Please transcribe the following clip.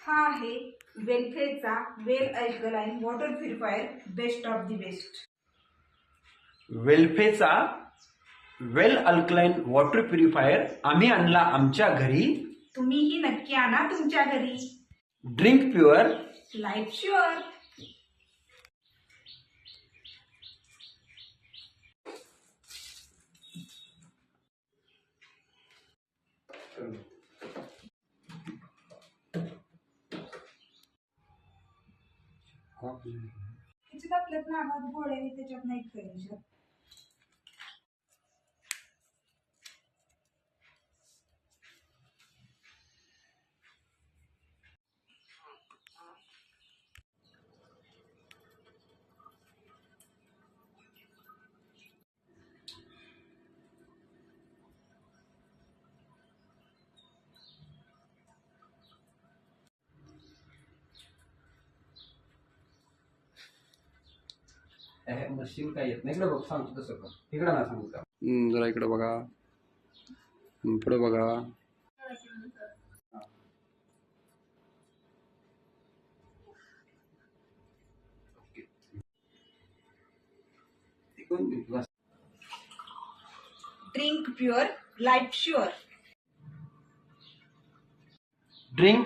हा आहे वेलफेचा well alkaline water purifier, best of the best. वेल्फेचा वेल अल्कलाइन वॉटर प्युरिफायर आम्ही आणला आमच्या घरी. तुम्हीही नक्की आणा तुमच्या घरी. Drink pure, life sure. त्याच्यात आपल्यात नावात गोळ्या आहे, त्याच्यात नाही करायचं. मशीन काय येत नाही. इकडे बघ, सांगतो तसं कर. इकडे ना सांगू का? जरा इकडे बघा, पुढे बघा. Drink pure, life sure. Drink